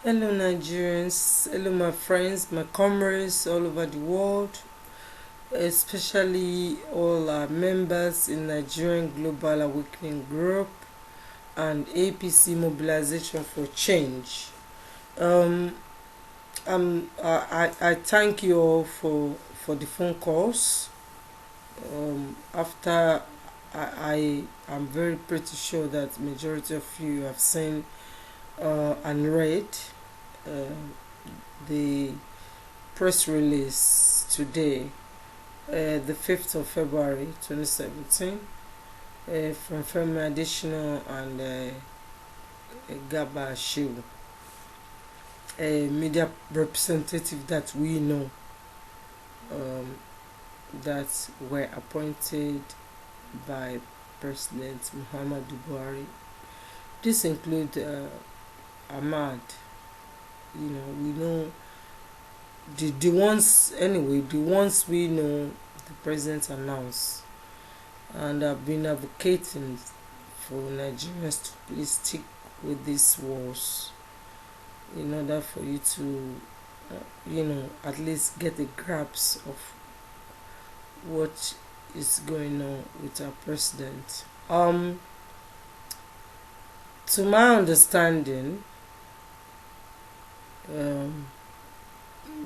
Hello, Nigerians. Hello, my friends, my comrades all over the world, especially all our members in Nigerian Global Awakening Group and APC Mobilization for Change. Um, I thank you all for the phone calls. After I am very pretty sure that majority of you have seen and read uh, the press release today, the 5th of February 2017, from Femi Adesina and Garba Shehu, a media representative that we know, that were appointed by President Muhammadu Buhari. This include Ahmad. We know the ones anyway. The ones we know, the president announced, and I've been advocating for Nigerians to please stick with these wars in order for you to, at least get a grasp of what is going on with our president. To my understanding,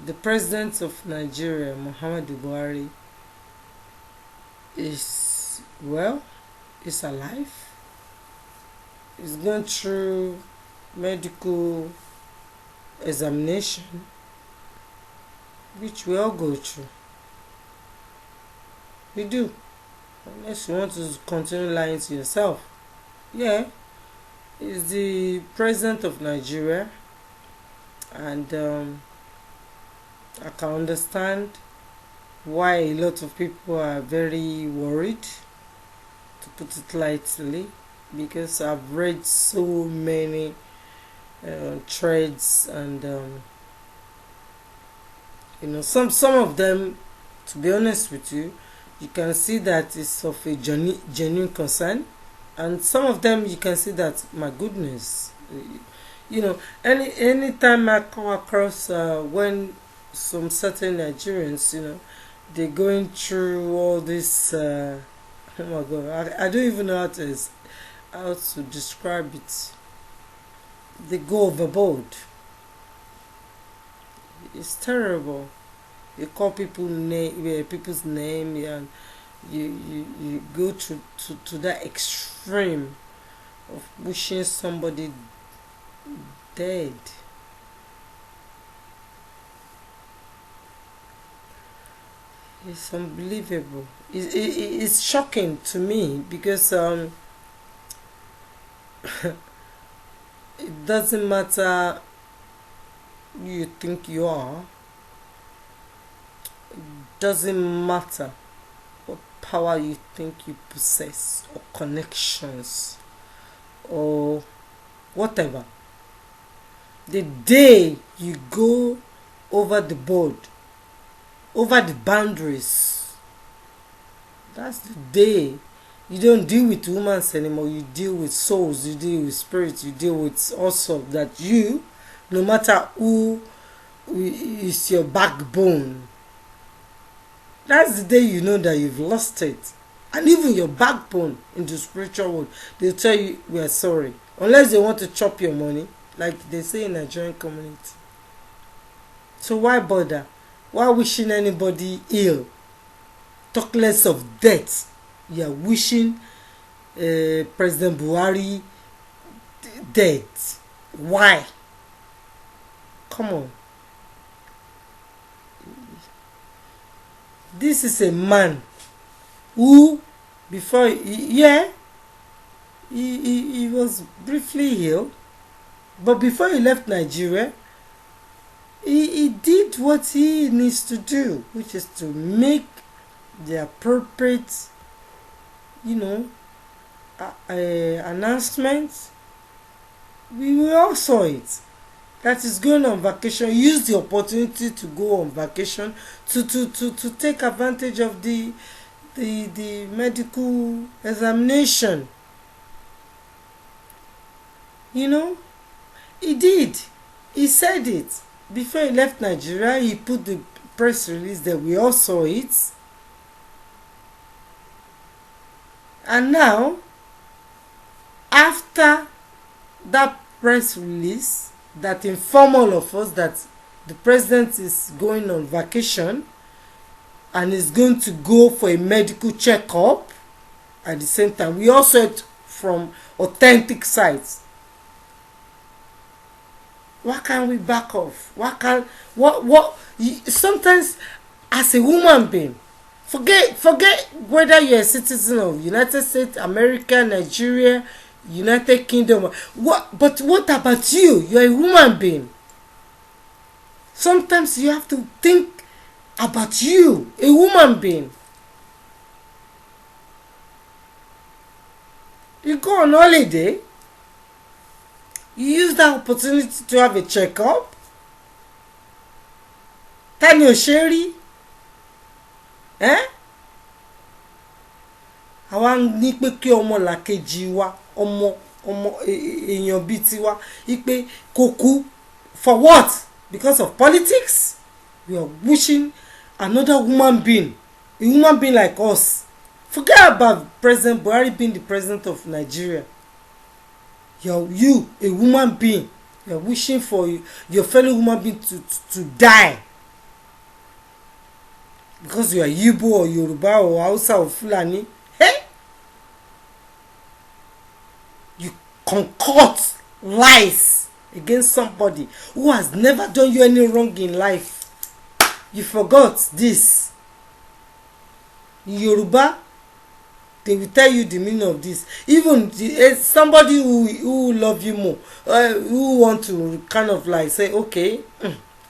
the president of Nigeria, Muhammadu Buhari, is alive. He's going through medical examination, which we all go through. We do, unless you want to continue lying to yourself. Yeah, he's the president of Nigeria, and I can understand why a lot of people are very worried, to put it lightly, because I've read so many threads, and some of them, to be honest with you, you can see that it's of a genuine concern, and some of them you can see that, my goodness, anytime I come across when some certain Nigerians, they're going through all this, oh my god, I don't even know how to describe it. They go overboard. It's terrible. You call people's name, and you go to that extreme of wishing somebody dead. It's unbelievable. It's shocking to me, because it doesn't matter who you think you are. It doesn't matter what power you think you possess, or connections, or whatever. The day you go over the board, over the boundaries, that's the day you don't deal with humans anymore. You deal with souls, you deal with spirits, you deal with also that you, no matter who is your backbone, that's the day you know that you've lost it. And even your backbone in the spiritual world, they'll tell you, we are sorry, unless they want to chop your money, like they say in Nigerian community. So why bother? Why wishing anybody ill? Talk less of death. You are wishing President Buhari dead. Why? Come on. This is a man who, before, he was briefly ill, but before he left Nigeria, he did what he needs to do, which is to make the appropriate, announcement. We all saw it. That is going on vacation. Use the opportunity to go on vacation, to take advantage of the medical examination. He did. He said it. Before he left Nigeria, he put the press release there. We all saw it. And now, after that press release that informed all of us that the president is going on vacation and is going to go for a medical checkup at the same time, we all saw it from authentic sites. Why can't we back off? Sometimes as a human being, forget whether you're a citizen of United States, America, Nigeria, United Kingdom. But what about you? You're a human being. Sometimes you have to think about you, a human being. You go on holiday, you use that opportunity to have a checkup. Tani Osheri, àwa ní pé kí ọmọ làkejì wa, ọmọ èèyàn bíi tiwa, ipe kó kú for what? Because of politics? We are wishing another human being, a human being like us. Forget about President Buhari being the president of Nigeria. You, a human being, you're wishing for your fellow human being to die. Because you are Igbo or Yoruba or Hausa or Fulani. Hey? You concoct lies against somebody who has never done you any wrong in life. You forgot this. In Yoruba, they will tell you the meaning of this. Even somebody who love you more, who want to kind of like say, okay,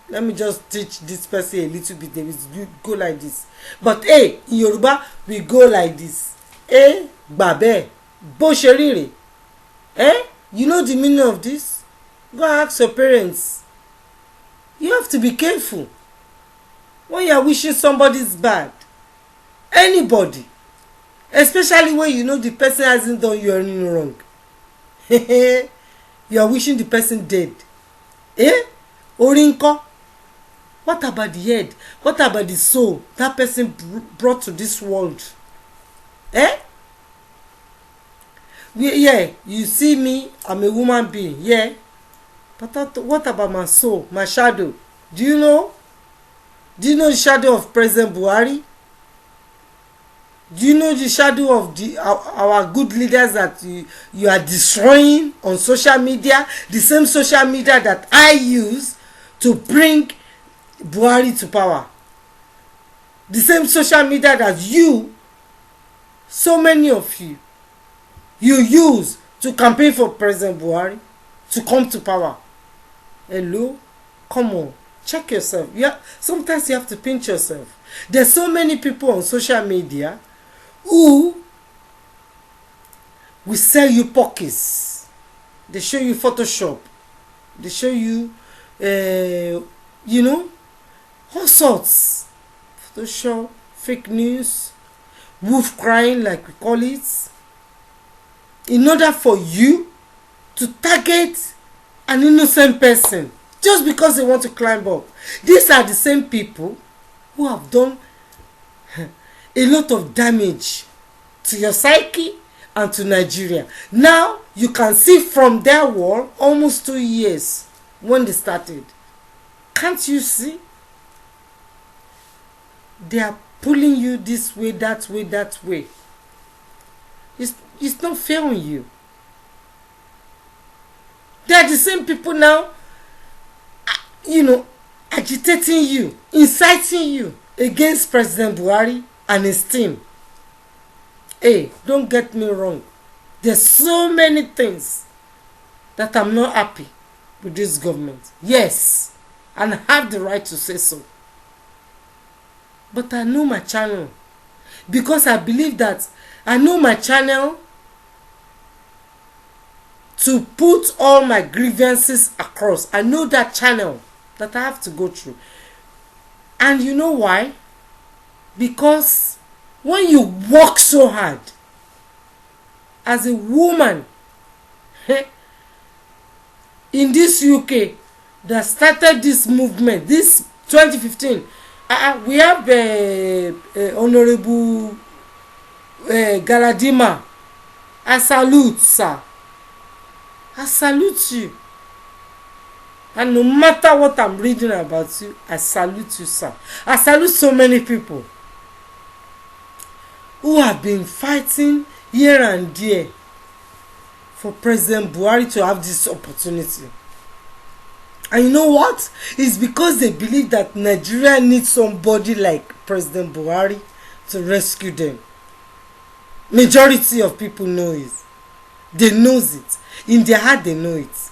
let me just teach this person a little bit. They will go like this. But in Yoruba, we go like this. Babe, bo sherire. You know the meaning of this? Go ask your parents. You have to be careful when you are wishing somebody's bad. Anybody. Especially when you know the person hasn't done you anything wrong. You are wishing the person dead. Orinko. What about the head? What about the soul that person brought to this world? You see me, I'm a human being, yeah. But what about my soul, my shadow? Do you know? Do you know the shadow of President Buhari? Do you know the shadow of our good leaders that you are destroying on social media? The same social media that I use to bring Buhari to power. The same social media that so many of you use to campaign for President Buhari to come to power. Hello? Come on. Check yourself. Sometimes you have to pinch yourself. There's so many people on social media who will sell you pockets. They show you Photoshop. They show you, all sorts. Photoshop, fake news, wolf crying like we call it. In order for you to target an innocent person just because they want to climb up. These are the same people who have done a lot of damage to your psyche and to Nigeria. Now you can see from their wall almost 2 years when they started. Can't you see? They are pulling you this way, that way, that way. It's not fair on you. They are the same people now, agitating you, inciting you against President Buhari and his team. Don't get me wrong. There's so many things that I'm not happy with this government. Yes, and I have the right to say so. But I know my channel. Because I believe that I know my channel to put all my grievances across. I know that channel that I have to go through. And you know why? Because when you work so hard as a woman in this UK, that started this movement, this 2015. We have Honorable Galadima. I salute, sir. I salute you. And no matter what I'm reading about you, I salute you, sir. I salute so many people who have been fighting here and there for President Buhari to have this opportunity. And you know what? It's because they believe that Nigeria needs somebody like President Buhari to rescue them. Majority of people know it. They knows it. In their heart, they know it.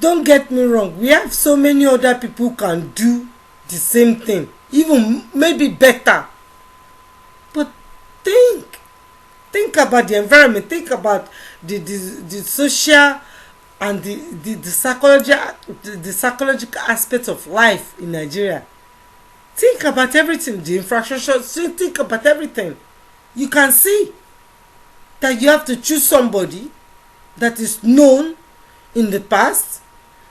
Don't get me wrong. We have so many other people who can do the same thing. Even maybe better. But think about the environment. Think about the social and the psychological aspect of life in Nigeria. Think about everything. The infrastructure. Think about everything. You can see that you have to choose somebody that is known in the past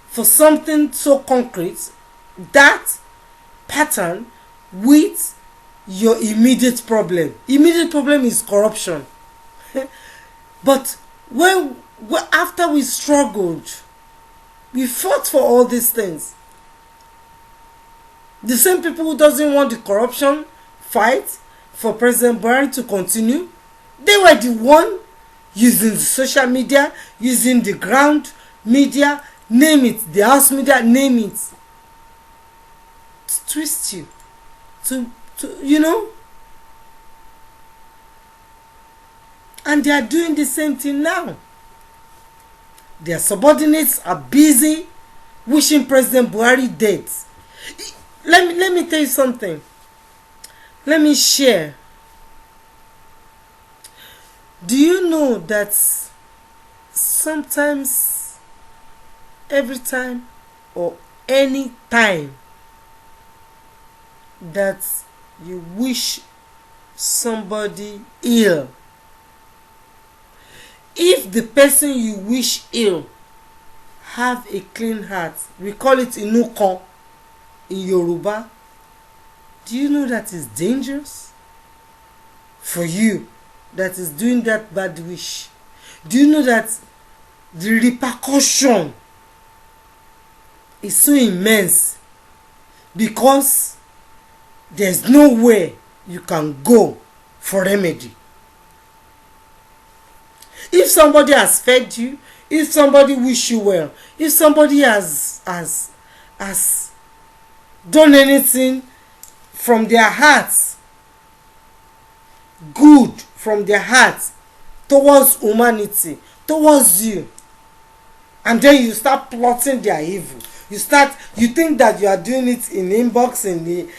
for something so concrete, that pattern with your immediate problem. Immediate problem is corruption. But when after we struggled, we fought for all these things. The same people who doesn't want the corruption fight for President Buhari to continue, they were the one using the social media, using the ground media, name it, the house media, name it, to twist you, to you know. And they are doing the same thing now. Their subordinates are busy wishing President Buhari dead. Let me tell you something. Let me share. Do you know that sometimes, every time or any time that you wish somebody ill, if the person you wish ill have a clean heart, we call it inukon in Yoruba, do you know that is dangerous for you that is doing that bad wish? Do you know that the repercussion is so immense, because there's nowhere you can go for remedy? If somebody has fed you, if somebody wish you well, if somebody has done anything from their hearts, good from their hearts towards humanity, towards you, and then you start plotting their evil, you think that you are doing it in inbox, in the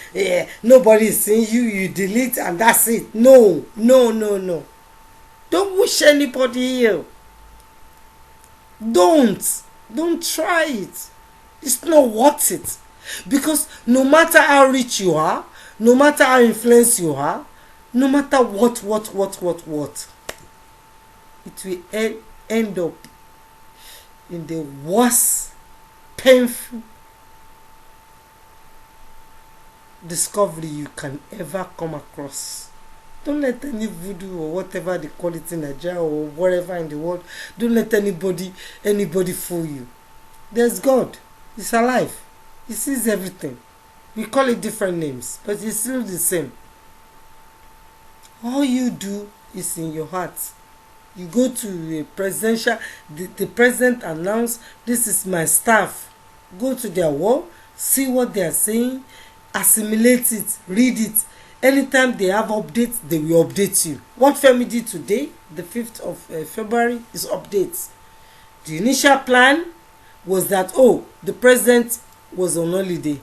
nobody is seeing you, you delete and that's it. No. Don't wish anybody ill. Don't try it. It's not worth it. Because no matter how rich you are, no matter how influenced you are, no matter what, it will end up in the worst, painful discovery you can ever come across. Don't let any voodoo or whatever they call it in Nigeria or wherever in the world, don't let anybody fool you. There's God. He's alive. He sees everything. We call it different names, but it's still the same. All you do is in your heart. You go to a presidential, the president announced, this is my staff. Go to their wall, see what they are saying, assimilate it, read it. Anytime they have updates, they will update you. What Femi did today, the 5th of February, is updates. The initial plan was that, the president was on holiday,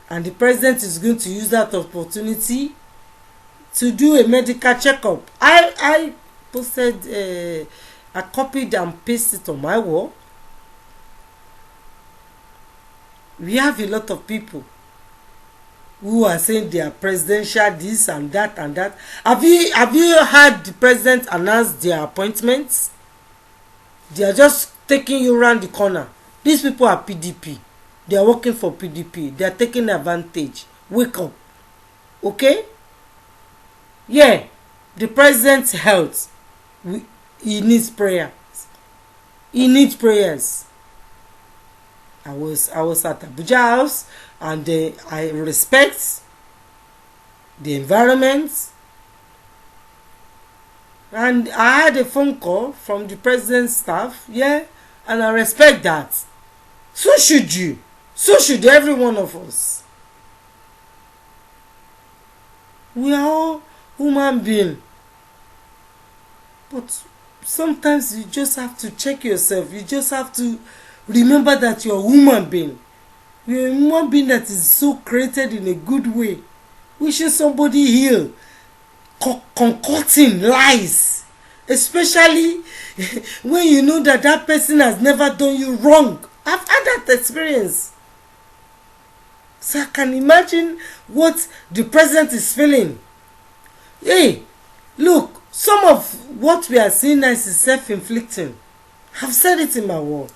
and the president is going to use that opportunity to do a medical checkup. I posted, I copied and pasted it on my wall. We have a lot of people who are saying they are presidential this and that and that. Have you heard the president announce their appointments? They are just taking you around the corner. These people are PDP. They are working for PDP. They are taking advantage. Wake up. Okay? Yeah. The president's health. He needs prayers. He needs prayers. I was at Abuja House, and I respect the environment. And I had a phone call from the president's staff, yeah, and I respect that. So should you. So should every one of us. We are all human beings. But sometimes you just have to check yourself. You just have to remember that you're a human being. You're a human being that is so created in a good way. Wishing somebody heal. Concocting lies. Especially when you know that that person has never done you wrong. I've had that experience. So I can imagine what the president is feeling. Hey, look, some of what we are seeing now is self-inflicting. I've said it in my word.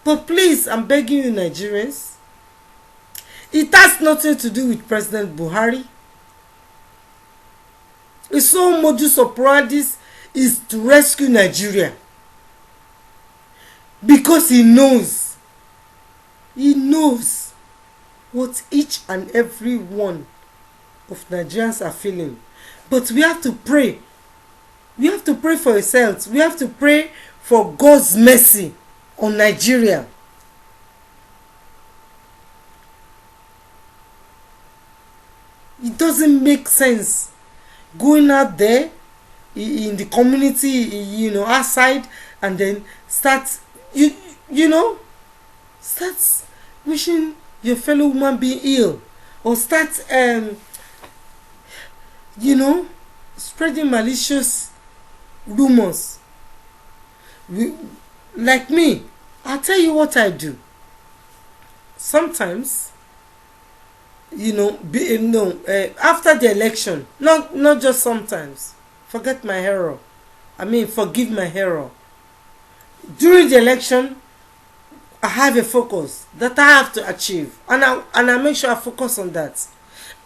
But please, I'm begging you, Nigerians, it has nothing to do with President Buhari. His whole modus operandi is to rescue Nigeria. Because he knows what each and every one of Nigerians are feeling. But we have to pray. We have to pray for ourselves. We have to pray for God's mercy on Nigeria. It doesn't make sense going out there in the community, outside, and then start wishing your fellow human being ill, or start spreading malicious rumors. Like me, I'll tell you what I do. Sometimes, after the election, not just sometimes. Forgive my error. During the election, I have a focus that I have to achieve, and I make sure I focus on that.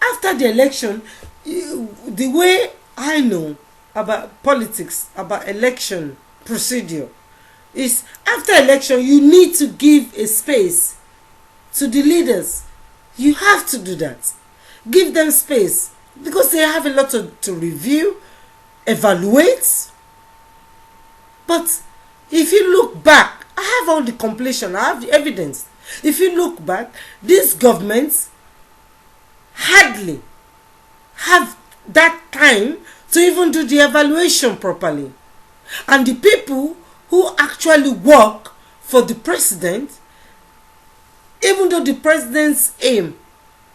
After the election, the way I know about politics, about election procedure, is after election you need to give a space to the leaders. You have to do that. Give them space, because they have a lot to review, evaluate. But if you look back, I have all the completion, I have the evidence. If you look back, these governments hardly have that time to even do the evaluation properly. And the people who actually work for the president, even though the president's aim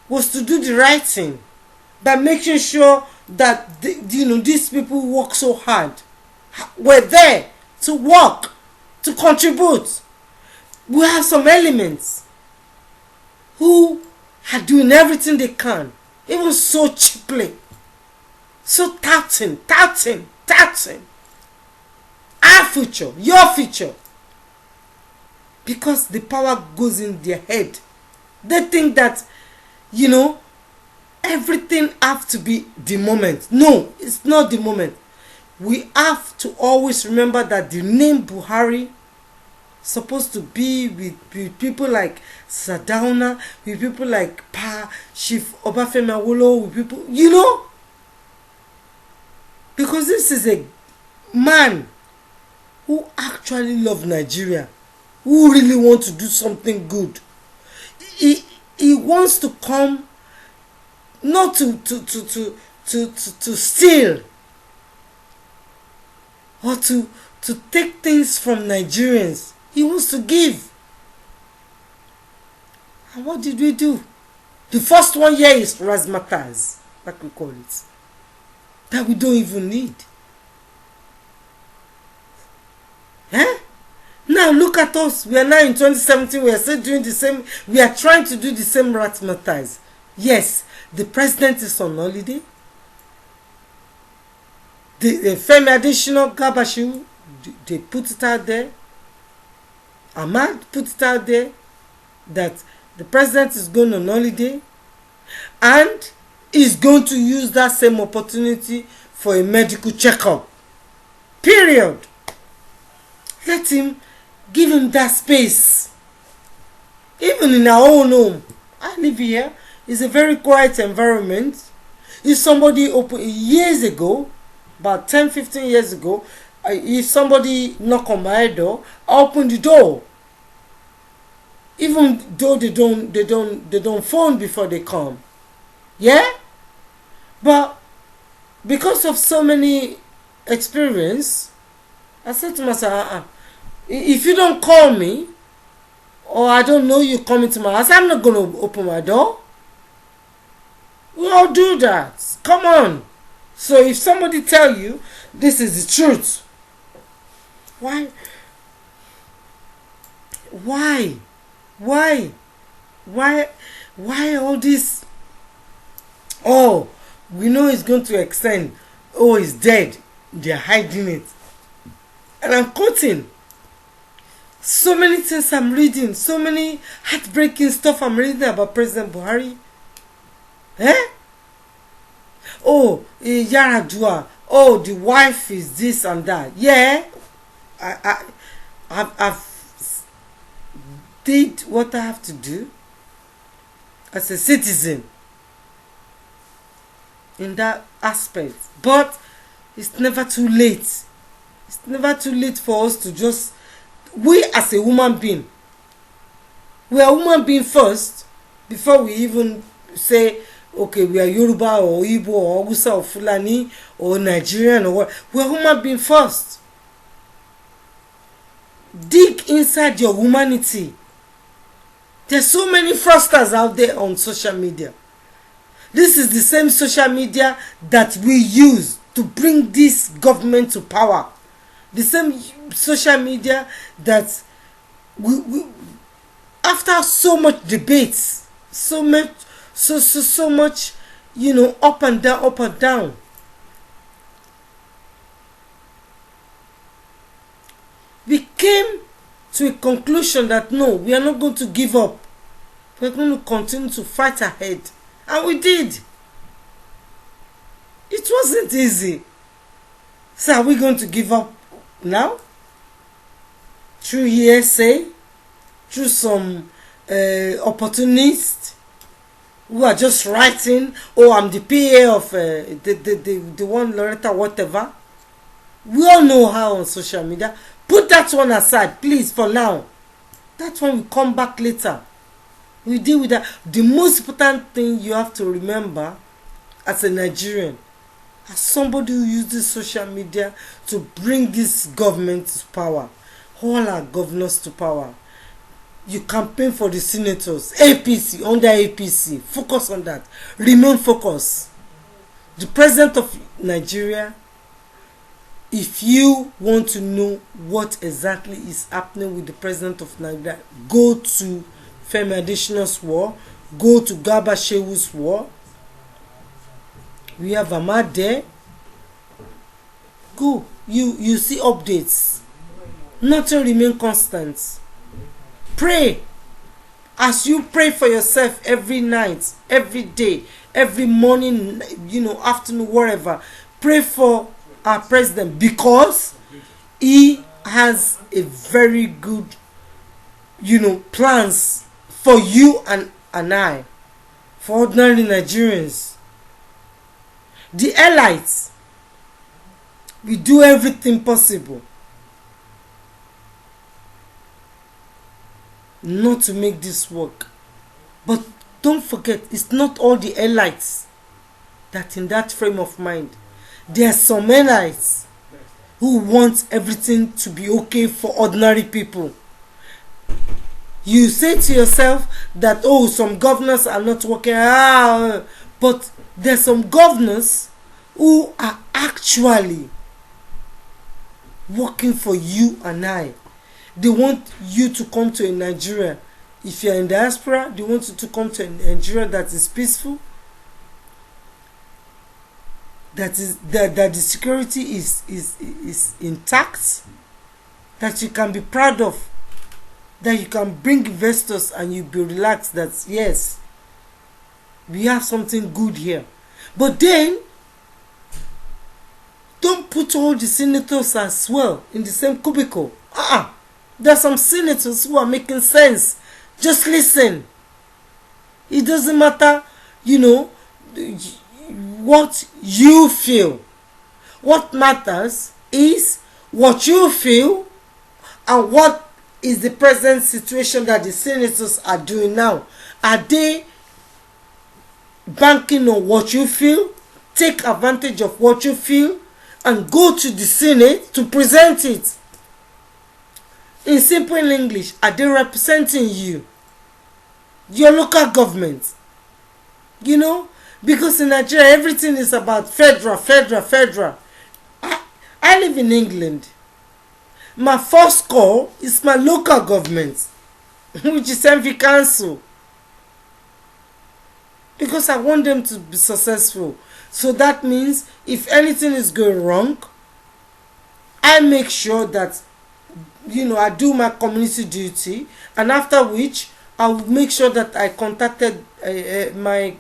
was to do the right thing by making sure that these people who work so hard were there to work, to contribute. We have some elements who are doing everything they can, even so cheaply, so touting our future, your future, because the power goes in their head. They think that everything have to be the moment. No, it's not the moment. We have to always remember that the name Buhari supposed to be with people like Sadauna, with people like Chief Obafemi Awolowo, with people, because this is a man who actually loves Nigeria, who really wants to do something good. He wants to come, not to steal or to take things from Nigerians. He wants to give. And what did we do? The first one here is razzmatazz, like we call it, that we don't even need. Now look at us. We are now in 2017. We are still doing the same. We are trying to do the same razzmatazz. Yes, the president is on holiday. The Femi Adesina, Garba, Shehu, they put it out there. Ahmad put it out there that the president is going on holiday and is going to use that same opportunity for a medical checkup. Period. Let him, give him that space. Even in our own home, I live here, it's a very quiet environment. If somebody opened years ago, about 10-15 years ago, if somebody knock on my door, I open the door. Even though they don't phone before they come. Yeah? But because of so many experience, I said to myself, if you don't call me, or I don't know you coming to my house, I'm not going to open my door. We all do that. Come on. So if somebody tell you this is the truth, why all this? Oh, we know it's going to extend. Oh, it's dead. They're hiding it. And I'm quoting so many things I'm reading, so many heartbreaking stuff I'm reading about President Buhari. Oh, Yaradua. Oh, the wife is this and that. Yeah, I've did what I have to do as a citizen in that aspect. But it's never too late. It's never too late for us to just, we as a human being, we are human being first before we even say, okay, we are Yoruba or Igbo or Hausa or Fulani or Nigerian or what. We are human being first. Dig inside your humanity. There's so many fraudsters out there on social media. This is the same social media that we use to bring this government to power. The same social media that we after so much debates, so much, up and down, we came to a conclusion that no, we are not going to give up. We're going to continue to fight ahead. And we did. It wasn't easy. So are we going to give up now? Through hearsay? Through some opportunists who are just writing, oh, I'm the PA of the one Loretta whatever. We all know how on social media. Put that one aside, please, for now. That one will come back later. We deal with that. The most important thing you have to remember as a Nigerian, as somebody who uses social media to bring this government to power, all our governors to power. You campaign for the senators, APC, under APC. Focus on that. Remain focused. The president of Nigeria, if you want to know what exactly is happening with the president of Nigeria, go to Femi Adesina's war, go to Garba Shehu's war. We have Ahmad there. Go. You see updates. Nothing remain constant. Pray. As you pray for yourself every night, every day, every morning, afternoon, wherever. Pray for our president because he has a very good, plans for you and I, for ordinary Nigerians. The elites, we do everything possible not to make this work. But don't forget, it's not all the elites that in that frame of mind. There are some elites who want everything to be okay for ordinary people. You say to yourself that, oh, some governors are not working, but there's some governors who are actually working for you and I. They want you to come to a Nigeria. If you're in diaspora, they want you to come to a Nigeria that is peaceful, that the security is intact, that you can be proud of. that you can bring investors and you be relaxed that yes, we have something good here. But then don't put all the senators as well in the same cubicle. There are some senators who are making sense. Just listen. It doesn't matter, what you feel. What matters is what you feel and what is the present situation that the senators are doing now. Are they banking on what you feel? Take advantage of what you feel and go to the Senate to present it. In simple English, are they representing you? Your local government? Because in Nigeria, everything is about federal. I live in England. My first call is my local government, which is MV Council. Because I want them to be successful. So that means if anything is going wrong, I make sure that, I do my community duty. And after which, I will make sure that I contacted my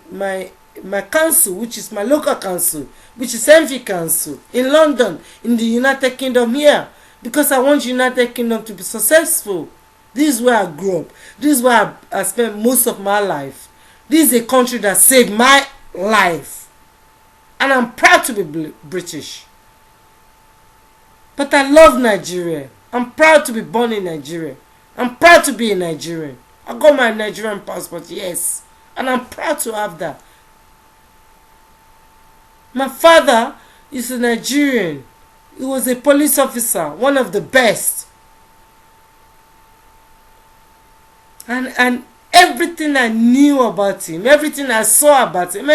council, which is my local council, which is MV Council in London, in the United Kingdom here, because I want United Kingdom to be successful. This is where I grew up. This is where I spent most of my life. This is a country that saved my life, and I'm proud to be British. But I love Nigeria. I'm proud to be born in Nigeria. I'm proud to be a Nigerian. I got my Nigerian passport, yes, and I'm proud to have that. My father is a Nigerian. He was a police officer, one of the best. And everything I knew about him, everything I saw about him,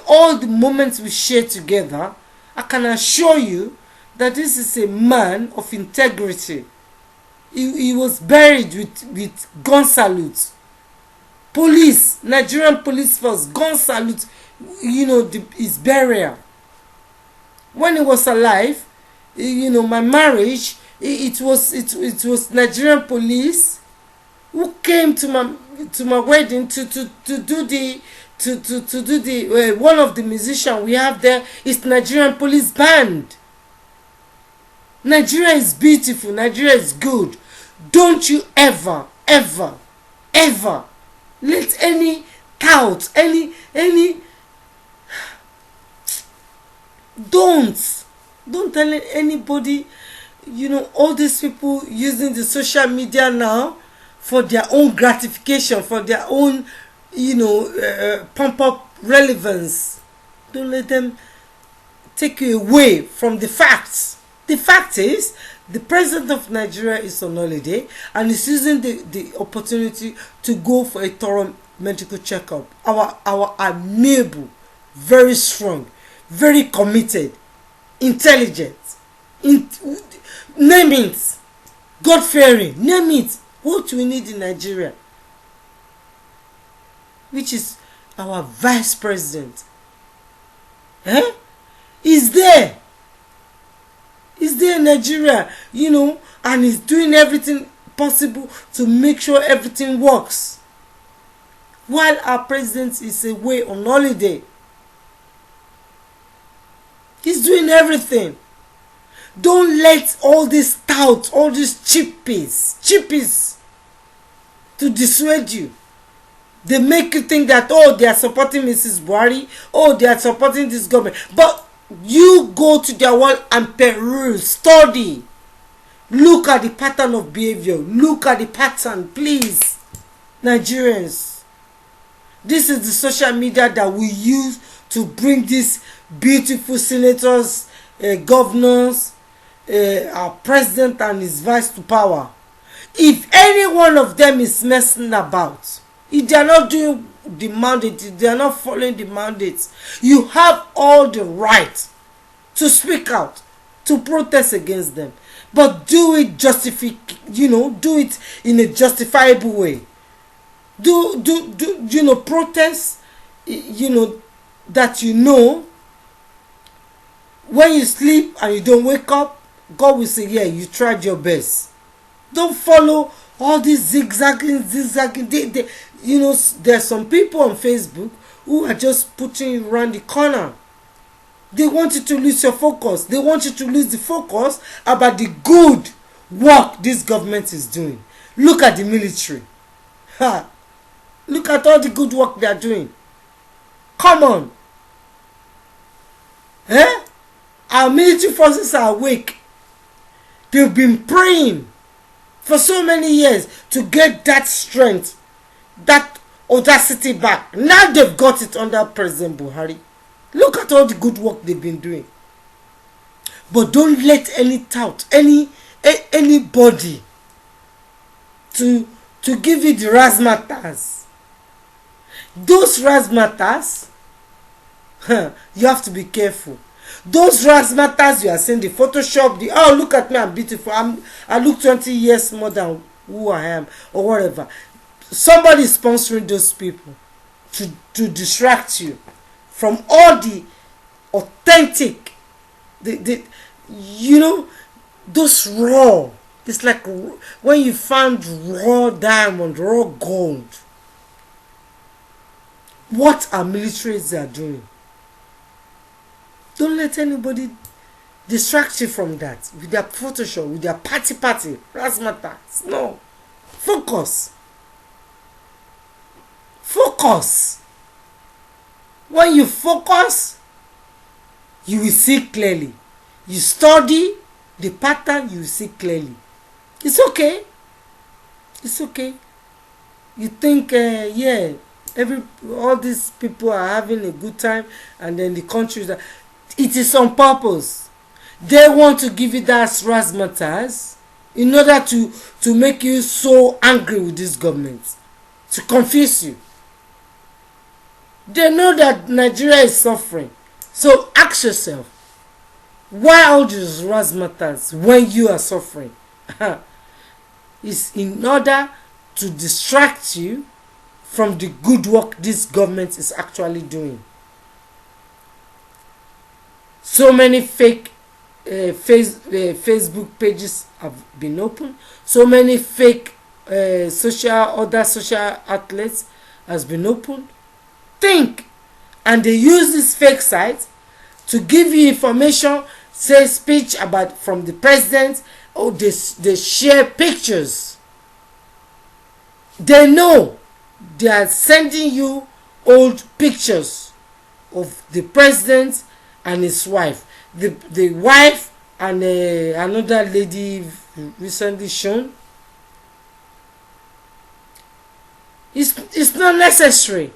all the moments we shared together, I can assure you that this is a man of integrity. He was buried with gun salutes. Police, Nigerian police force, gun salute, his burial. When he was alive, my marriage, it was Nigerian police who came to my wedding to do the one of the musicians we have there is Nigerian police band. Nigeria is beautiful. Nigeria is good. Don't you ever let any doubt, any don't tell anybody, all these people using the social media now for their own gratification, for their own, pump up relevance. Don't let them take you away from the facts. The fact is, the president of Nigeria is on holiday and is using the opportunity to go for a thorough medical checkup. Our amiable, very strong, very committed, intelligent, name it, God-fearing, name it, what we need in Nigeria, which is our vice president, is there. Is there in Nigeria, and is doing everything possible to make sure everything works. While our president is away on holiday, he's doing everything. Don't let all this tout, all these chippies to dissuade you. They make you think that, they are supporting Mrs. Buhari, they are supporting this government. But you go to their wall and peruse, study, look at the pattern of behavior, look at the pattern, please. Nigerians, this is the social media that we use to bring these beautiful senators, governors, our president and his vice to power. If any one of them is messing about, if they are not doing the mandate, if they are not following the mandates, you have all the right to speak out, to protest against them, but do it do it in a justifiable way. Protest, that when you sleep and you don't wake up, God will say, yeah, you tried your best. Don't follow all this zigzagging. You know, there's some people on Facebook who are just putting you around the corner. They want you to lose your focus. They want you to lose the focus about the good work this government is doing. Look at the military. Ha! Look at all the good work they are doing. Come on. Eh? Our military forces are awake. They've been praying for so many years to get that strength, that audacity back. Now they've got it under President Buhari. Look at all the good work they've been doing. But don't let any tout, anybody to give you the razzmatazz. Those razzmatazz, you have to be careful. Those razzmatazz you are seeing, the Photoshop, oh, look at me, I'm beautiful, I look 20 years more than who I am, or whatever. Somebody is sponsoring those people to distract you from all the authentic, you know, those raw. It's like when you found raw diamond, raw gold. What our militaries are doing. Don't let anybody distract you from that with their Photoshop, with their party, razzmatazz. No. Focus. Focus. When you focus, you will see clearly. You study the pattern, you will see clearly. It's okay. It's okay. You think, yeah, all these people are having a good time, and then the country, it is on purpose. They want to give you that razzmatazz in order to make you so angry with this government, to confuse you. They know that Nigeria is suffering. So ask yourself, why all these razzmatazz when you are suffering? It's in order to distract you from the good work this government is actually doing. So many fake Facebook pages have been opened. So many fake other social outlets has been opened. Think, and they use this fake site to give you information, say speech about from the president, or they share pictures. They know they are sending you old pictures of the president and his wife, the wife and another lady recently shown. It's not necessary.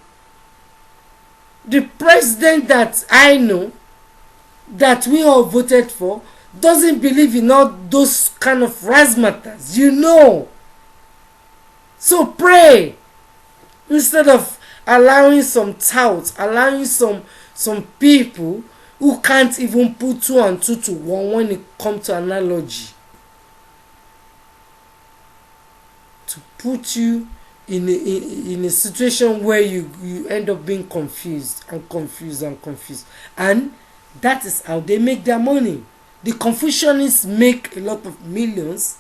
The president that I know, that we all voted for, doesn't believe in all those kind of razzmatazz, you know. So pray instead of allowing some touts, allowing some people who can't even put 2 and 2 to 1 when it comes to analogy, to put you in a situation where you end up being confused, and that is how they make their money. The Confucianists make a lot of millions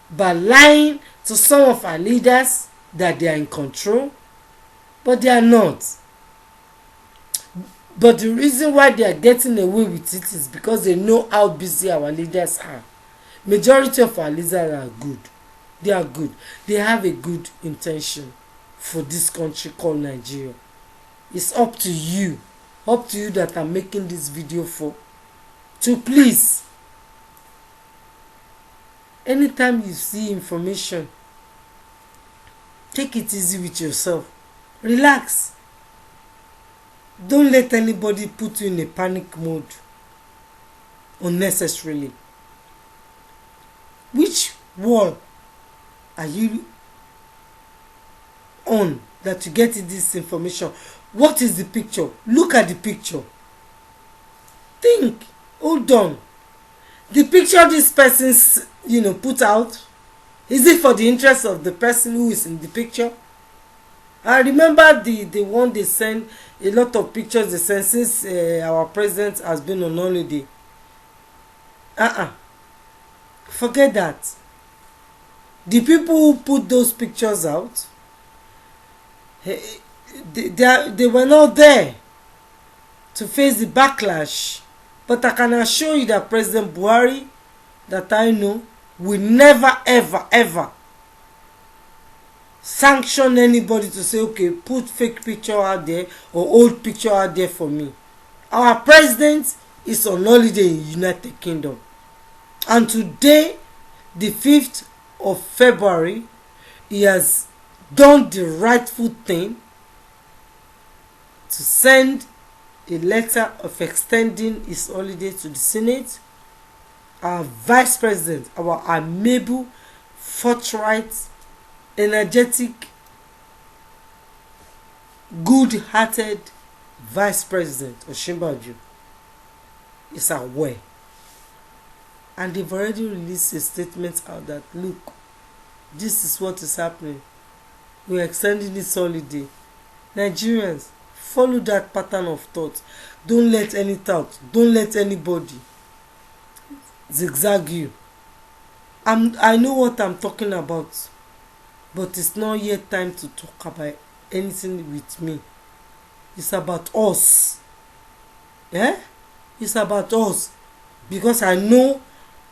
by lying to some of our leaders that they are in control, but they are not. But the reason why they are getting away with it is because they know how busy our leaders are. Majority of our leaders are good. They are good. They have a good intention for this country called Nigeria. It's up to you that I'm making this video for, to please, anytime you see information, take it easy with yourself. Relax. Don't let anybody put you in a panic mode unnecessarily. Which wall are you on that you get this information? What is the picture? Look at the picture. Think. Hold on. The picture this person's, put out, is it for the interest of the person who is in the picture? I remember the one they send, a lot of pictures they send since our president has been on holiday. Forget that. The people who put those pictures out, they were not there to face the backlash. But I can assure you that President Buhari, that I know, will never ever ever sanction anybody to say, okay, put fake picture out there or old picture out there for me. Our president is on holiday in United Kingdom, and today, the 5th of February, he has done the rightful thing to send a letter of extending his holiday to the Senate. Our Vice President, our amiable, forthright, energetic, good-hearted Vice President Osinbajo is aware, and they've already released a statement out that, look, this is what is happening, we're extending this holiday. Nigerians, follow that pattern of thought. Don't let any thought, don't let anybody zigzag you. I know what I'm talking about, but it's not yet time to talk about anything with me. It's about us. It's about us, because I know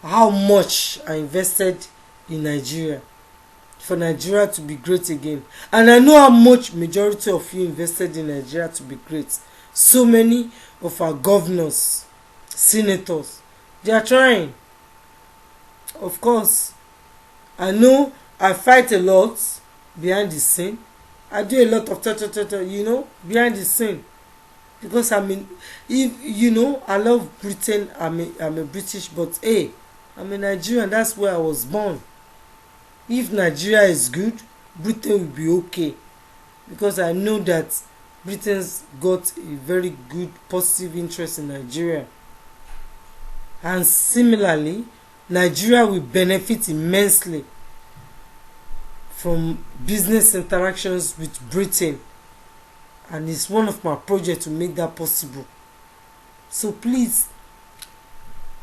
how much I invested in Nigeria for Nigeria to be great again, and I know how much majority of you invested in Nigeria to be great. So many of our governors, senators, they are trying. Of course, I know I fight a lot behind the scene. I do a lot of behind the scene, because I love Britain. I'm a British, but hey, I'm a Nigerian. That's where I was born. If Nigeria is good, Britain will be okay, because I know that Britain's got a very good positive interest in Nigeria, and similarly, Nigeria will benefit immensely from business interactions with Britain, and it's one of my projects to make that possible. So please,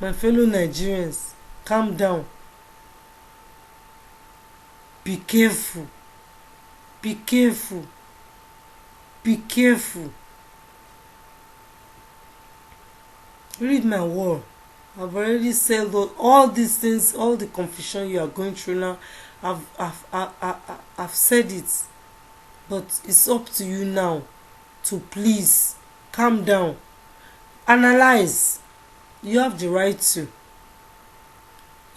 my fellow Nigerians, calm down. Be careful. Be careful. Be careful. Read my word. I've already said all these things, all the confusion you are going through now. I've said it, but it's up to you now to please calm down, analyze. You have the right to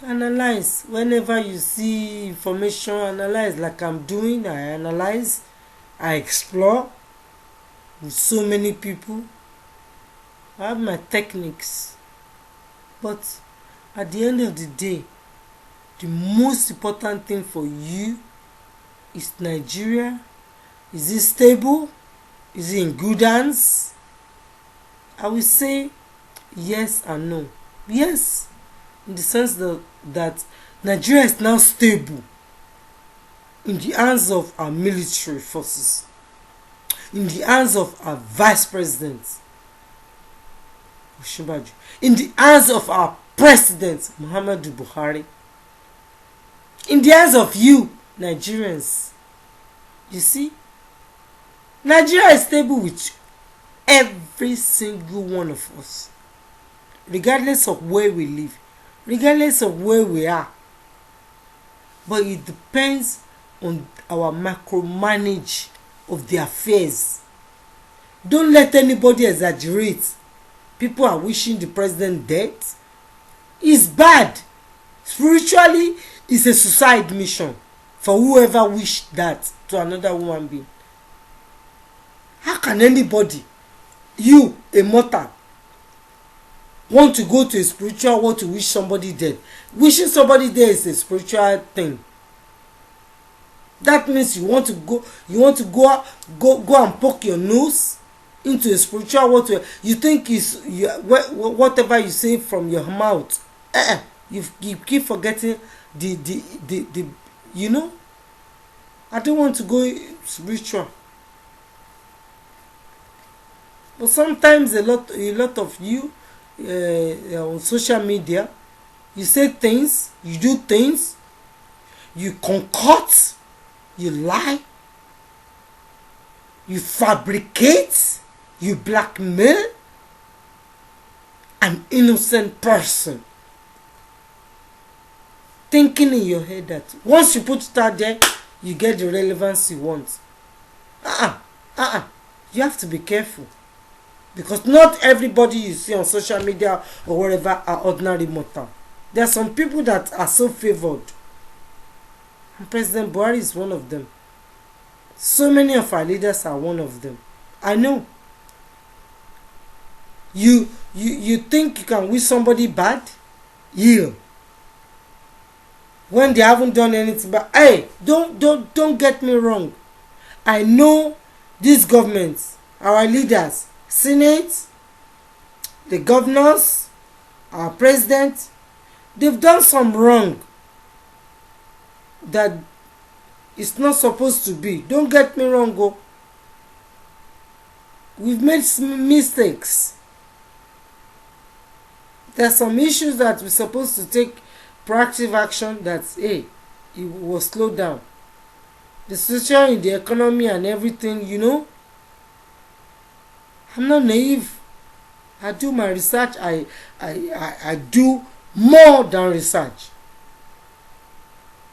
analyze. Whenever you see information, analyze, like I'm doing. I analyze, I explore with so many people. I have my techniques, but at the end of the day, the most important thing for you is Nigeria. Is it stable? Is it in good hands? I will say yes and no. Yes, in the sense that Nigeria is now stable in the hands of our military forces, in the hands of our Vice President Osinbajo, in the hands of our President Muhammadu Buhari, in the hands of you Nigerians. You see, Nigeria is stable with every single one of us, regardless of where we live, regardless of where we are. But it depends on our micromanage of the affairs. Don't let anybody exaggerate. People are wishing the president dead. It's bad. Spiritually, it's a suicide mission for whoever wished that to another human being. How can anybody, you, a mortal, want to go to a spiritual world to wish somebody dead? Wishing somebody dead is a spiritual thing. That means you want to go and poke your nose into a spiritual world. You think is whatever you say from your mouth. You keep forgetting the I don't want to go spiritual. But sometimes a lot of you on social media, you say things, you do things, you concoct, you lie, you fabricate, you blackmail an innocent person, thinking in your head that once you put it out there, you get the relevance you want. You have to be careful, because not everybody you see on social media or wherever are ordinary mortal. There are some people that are so favored, and President Buhari is one of them. So many of our leaders are one of them. I know. You think you can wish somebody bad? Yeah. When they haven't done anything. But hey, don't get me wrong. I know these governments, our leaders, Senate, the governors, our president, they've done some wrong that it's not supposed to be. Don't get me wrong, go. We've made mistakes. There are some issues that we're supposed to take proactive action that, hey, it was slowed down. The situation in the economy and everything, you know. I'm not naive. I do my research. I do more than research.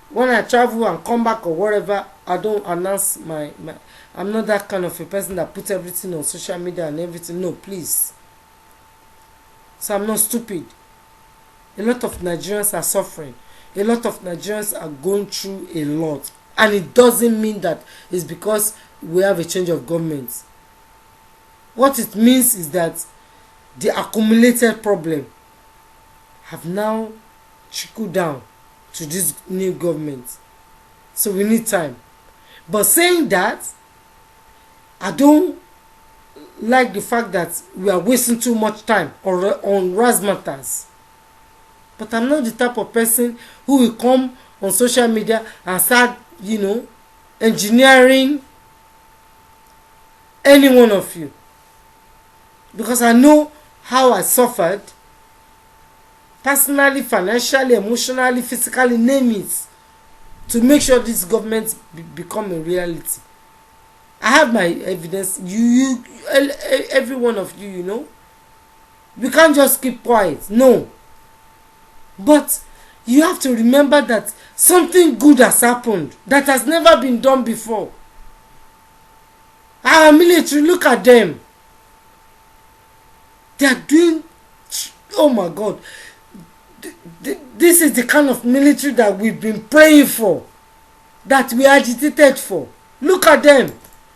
When I travel and come back or whatever, I don't announce my I'm not that kind of a person that puts everything on social media and everything. No, please. So I'm not stupid. A lot of Nigerians are suffering. A lot of Nigerians are going through a lot. And it doesn't mean that it's because we have a change of government. What it means is that the accumulated problem have now trickled down to this new government. So we need time. But saying that, I don't like the fact that we are wasting too much time on razzmatazz. But I'm not the type of person who will come on social media and start, engineering any one of you. Because I know how I suffered personally, financially, emotionally, physically, name it, to make sure this government become a reality. I have my evidence. You every one of you, we can't just keep quiet. No. But you have to remember that something good has happened that has never been done before. Our military, look at them. They are doing, oh my God. This is the kind of military that we've been praying for, that we agitated for. Look at them.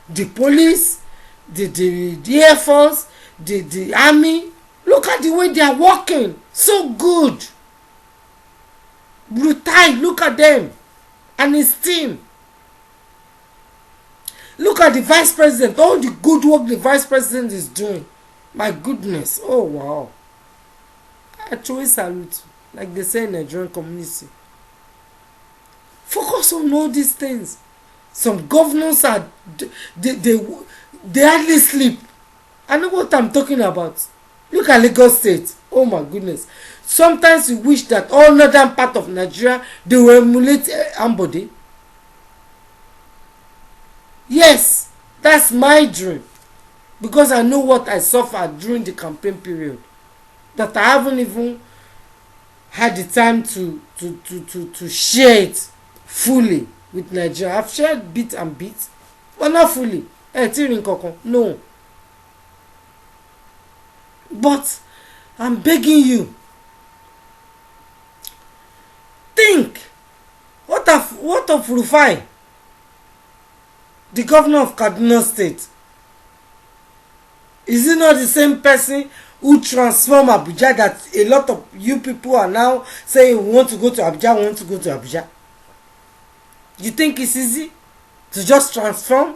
The police, the Air Force, the army. Look at the way they are working. So good. Brutal. Look at them and his team. Look at the Vice President. All the good work the Vice President is doing. My goodness. Oh, wow. I truly salute. Like they say in the Nigerian community. Focus on all these things. Some governors are they hardly sleep. I know what I'm talking about. Look at Lagos State. Oh my goodness. Sometimes you wish that all northern part of Nigeria they will emulate Ambode. Yes, that's my dream. Because I know what I suffered during the campaign period. That I haven't even had the time to share it fully with Nigeria. I've shared bit and bit, but not fully. No. But I'm begging you, think. What of Rufai, the governor of Kaduna State? Is he not the same person who transformed Abuja that a lot of you people are now saying we want to go to Abuja? You think it's easy to just transform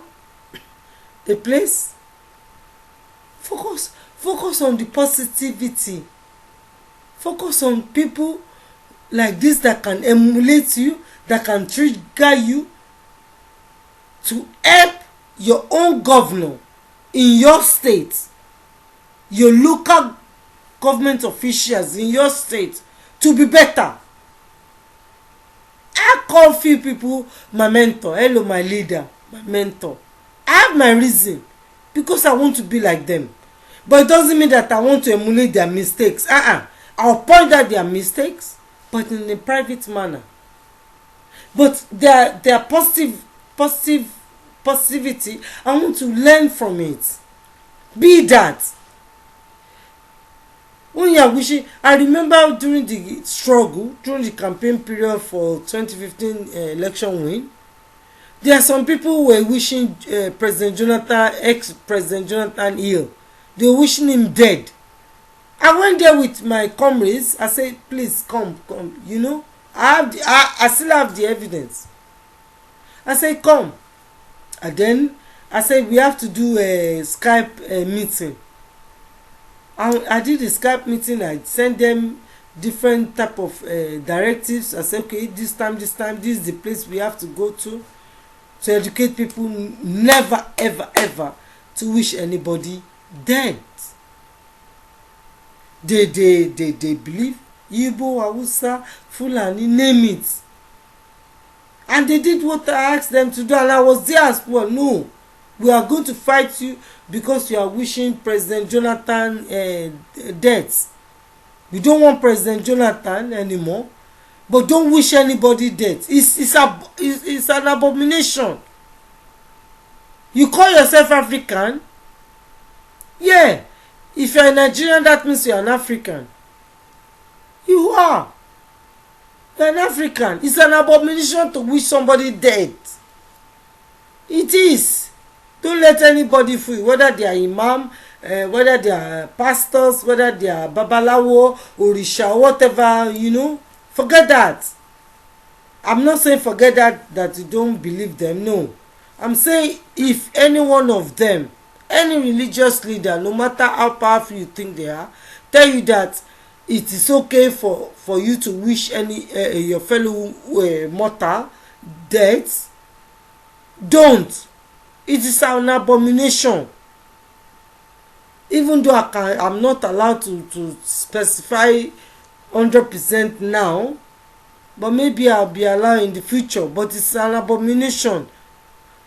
a place? Focus on the positivity. Focus on people like this that can emulate you, that can trigger you to help your own governor in your state, your local government officials in your state to be better. I call few people my mentor. Hello, my leader, my mentor. I have my reason because I want to be like them. But it doesn't mean that I want to emulate their mistakes. I'll point out their mistakes, but in a private manner. But their positivity, I want to learn from it. Be that. When you are wishing, I remember during the struggle, during the campaign period for 2015 election win, there are some people who were wishing ex-President Jonathan ill. They were wishing him dead. I went there with my comrades. I said, please come. You know, I still have the evidence. I said, come. And then I said, we have to do a Skype meeting. I did a Skype meeting. I sent them different type of directives. I said, okay, this time, this is the place we have to go to educate people never, ever, ever to wish anybody dead. They believe Igbo, Hausa, Fulani, name it. And they did what I asked them to do, and I was there as well. No, we are going to fight you because you are wishing President Jonathan death. We don't want President Jonathan anymore, but don't wish anybody death. It's an abomination. You call yourself African? Yeah. If you're a Nigerian, that means you're an African. You are. You're an African. It's an abomination to wish somebody dead. It is. Don't let anybody fool you, whether they are imam, whether they are pastors, whether they are babalawo, orisha, whatever, you know. Forget that. I'm not saying forget that you don't believe them. No. I'm saying if any one of them, any religious leader, no matter how powerful you think they are, tell you that it is okay for you to wish any your fellow mortal death, don't. It is an abomination. Even though I'm not allowed to specify 100% now, but maybe I'll be allowed in the future. But it's an abomination.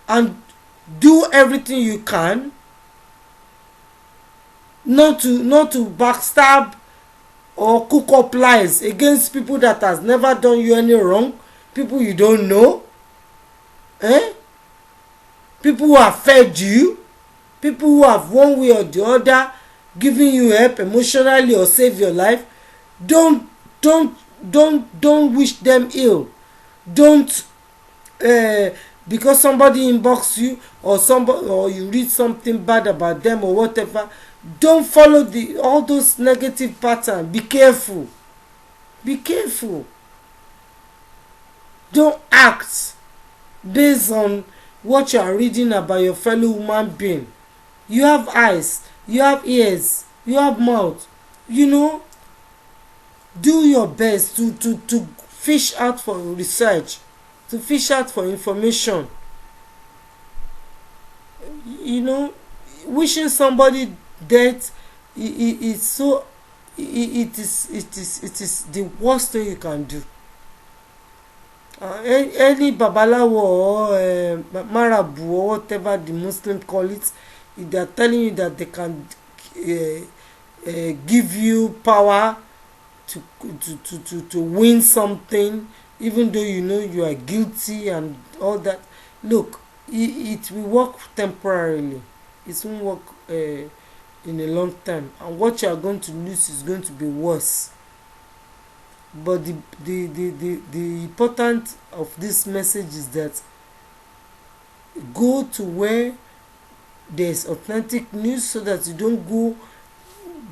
And do everything you can not to backstab or cook up lies against people that has never done you any wrong, people you don't know, people who have fed you, people who have one way or the other given you help emotionally or save your life. Don't wish them ill. Don't because somebody inbox you or you read something bad about them or whatever, don't follow all those negative patterns. Be careful. Be careful. Don't act based on what you are reading about your fellow human being. You have eyes, you have ears, you have mouth. You know, do your best to fish out for research, to fish out for information. You know, wishing somebody death, it is the worst thing you can do. Any babalawo or marabu or whatever the Muslim call it, if they are telling you that they can give you power to win something, even though you know you are guilty and all that, look, it will work temporarily. It won't work in a long time, and what you are going to lose is going to be worse. But the important of this message is that go to where there's authentic news, so that you don't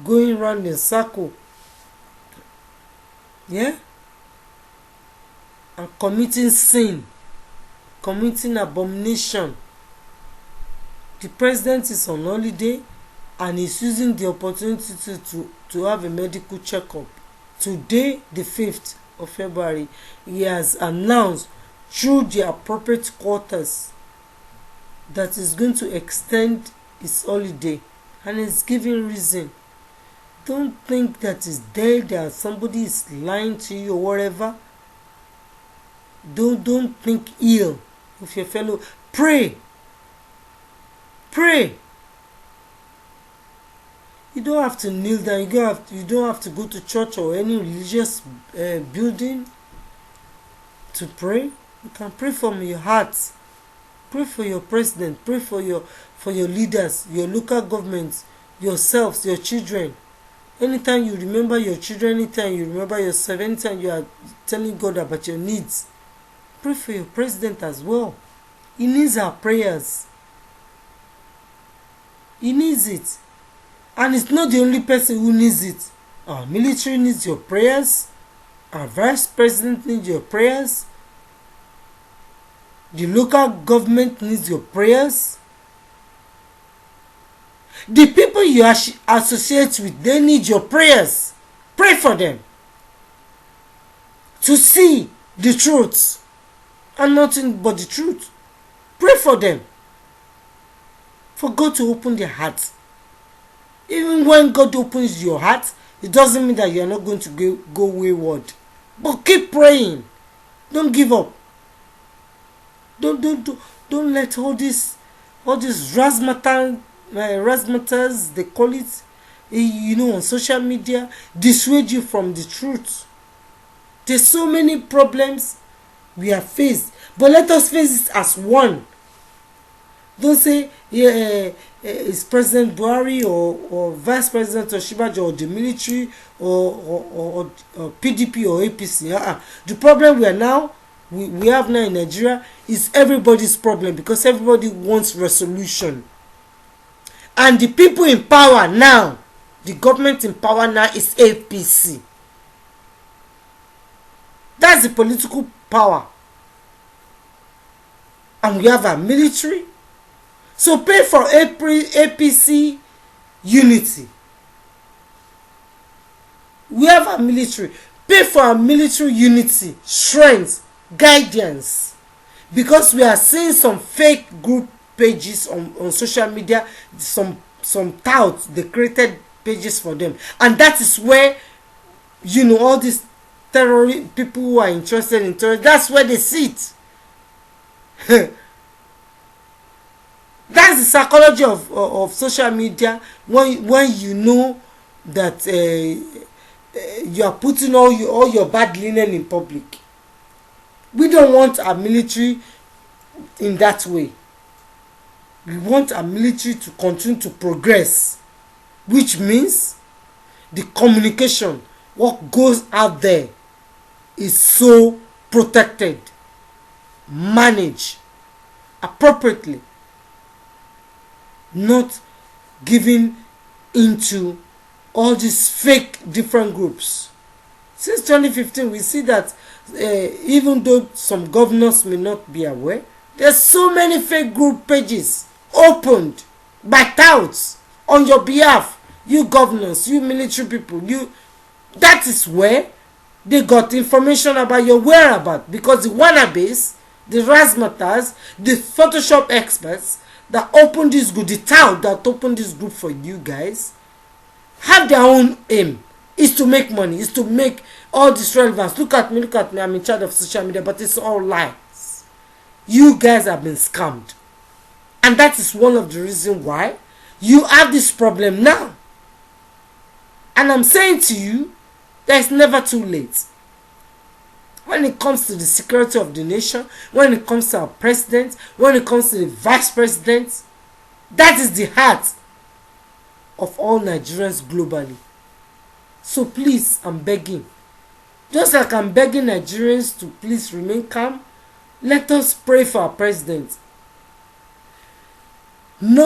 going around in circle, and committing sin, committing abomination. The president is on holiday and is using the opportunity to have a medical checkup. Today, the 5th of February, he has announced through the appropriate quarters that is going to extend his holiday, and is giving reason. Don't think that is dead, that somebody is lying to you or whatever. Don't think ill of your fellow. Pray. You don't have to kneel down. You don't have to go to church or any religious building to pray. You can pray from your heart. Pray for your president. Pray for your leaders, your local governments, yourselves, your children. Anytime you remember your children, anytime you remember yourself, anytime you are telling God about your needs, pray for your president as well. He needs our prayers. He needs it. And it's not the only person who needs it. Our military needs your prayers. Our vice president needs your prayers. The local government needs your prayers. The people you associate with, they need your prayers. Pray for them to see the truth and nothing but the truth. Pray for them, for God to open their hearts. Even when God opens your heart, it doesn't mean that you are not going to go wayward. But keep praying. Don't give up. Don't let all these razzmatazz, they call it, on social media, dissuade you from the truth. There's so many problems we have faced, but let us face it as one. Don't say, it's President Buhari or Vice President Osinbajo or the military or PDP or APC. The problem we have now in Nigeria is everybody's problem, because everybody wants resolution. And the people in power now, the government in power now is APC. That's the political power. And we have our military. So pray for APC unity. We have our military. Pay for our military unity, strength, guidance. Because we are seeing some fake group pages on social media, some touts, they created pages for them. And that is where, all these terrorist people who are interested in terror, that's where they sit. That's the psychology of social media. When you know that you are putting all your bad linen in public. We don't want our military in that way. We want our military to continue to progress, which means the communication, what goes out there, is so protected, managed appropriately, not giving into all these fake different groups. Since 2015, we see that even though some governors may not be aware, there's so many fake group pages opened by touts on your behalf. You governors, you military people, that is where they got information about your whereabouts, because the wannabes, the razzmatazz, the Photoshop experts that opened this group, the tout that opened this group for you guys, have their own aim. Is to make money, is to make all this relevance. Look at me, I'm in charge of social media, but it's all lies. You guys have been scammed. And that is one of the reasons why you have this problem now. And I'm saying to you, that it's never too late. When it comes to the security of the nation, when it comes to our president, when it comes to the vice president, that is the heart of all Nigerians globally. So please, I'm begging. Just like I'm begging Nigerians to please remain calm, let us pray for our president. No